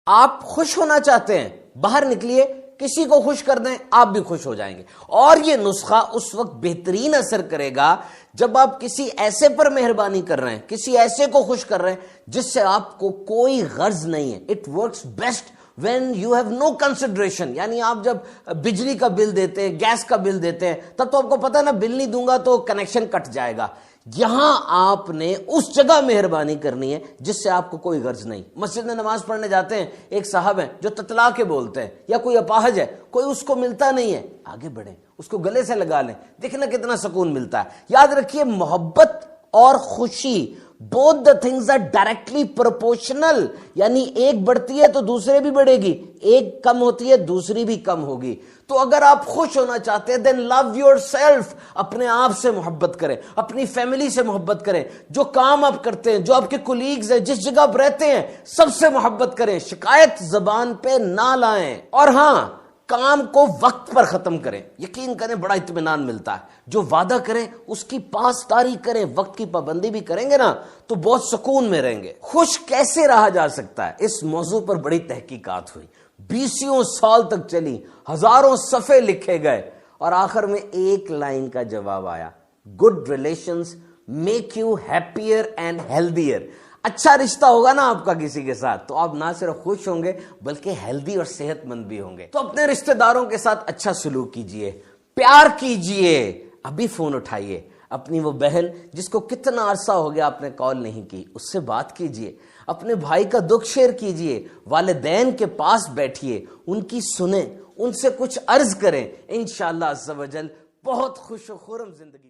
آپ خوش ہونا چاہتے ہیں، باہر نکلیے، کسی کو خوش کر دیں، آپ بھی خوش ہو جائیں گے. اور یہ نسخہ اس وقت بہترین اثر کرے گا جب آپ کسی ایسے پر مہربانی کر رہے ہیں، کسی ایسے کو خوش کر رہے ہیں جس سے آپ کو کوئی غرض نہیں ہے. It works best when you have no consideration. یعنی آپ جب بجلی کا بل دیتے ہیں، گیس کا بل دیتے ہیں، تب تو آپ کو پتا نا بل نہیں دوں گا تو کنیکشن کٹ جائے گا. یہاں آپ نے اس جگہ مہربانی کرنی ہے جس سے آپ کو کوئی غرض نہیں. مسجد میں نماز پڑھنے جاتے ہیں، ایک صاحب ہیں جو تتلا کے بولتے ہیں، یا کوئی اپاہج ہے، کوئی اس کو ملتا نہیں ہے، آگے بڑھیں، اس کو گلے سے لگا لیں، دیکھنا کتنا سکون ملتا ہے. یاد رکھیے محبت اور خوشی both the things are directly proportional. یعنی ایک بڑھتی ہے تو دوسرے بھی بڑھے گی، ایک کم ہوتی ہے دوسری بھی کم ہوگی. تو اگر آپ خوش ہونا چاہتے ہیں then love yourself. اپنے آپ سے محبت کریں، اپنی فیملی سے محبت کریں، جو کام آپ کرتے ہیں، جو آپ کے کولیگز ہیں، جس جگہ آپ رہتے ہیں، سب سے محبت کریں. شکایت زبان پہ نہ لائیں. اور ہاں، کام کو وقت پر ختم کریں. یقین کریں بڑا اطمینان ملتا ہے. جو وعدہ کریں اس کی پاسداری کریں، وقت کی پابندی بھی کریں گے نا تو بہت سکون میں رہیں گے. خوش کیسے رہا جا سکتا ہے، اس موضوع پر بڑی تحقیقات ہوئی، 20 سال تک چلی، ہزاروں صفحے لکھے گئے، اور آخر میں ایک لائن کا جواب آیا: good relations make you happier and healthier. اچھا رشتہ ہوگا نا آپ کا کسی کے ساتھ تو آپ نہ صرف خوش ہوں گے بلکہ ہیلدی اور صحت مند بھی ہوں گے. تو اپنے رشتہ داروں کے ساتھ اچھا سلوک کیجئے، پیار کیجئے. ابھی فون اٹھائیے، اپنی وہ بہن جس کو کتنا عرصہ ہو گیا آپ نے کال نہیں کی، اس سے بات کیجئے. اپنے بھائی کا دکھ شیئر کیجئے. والدین کے پاس بیٹھیے، ان کی سنیں، ان سے کچھ عرض کریں. انشاءاللہ عز و جل بہت خوش و خرم زندگی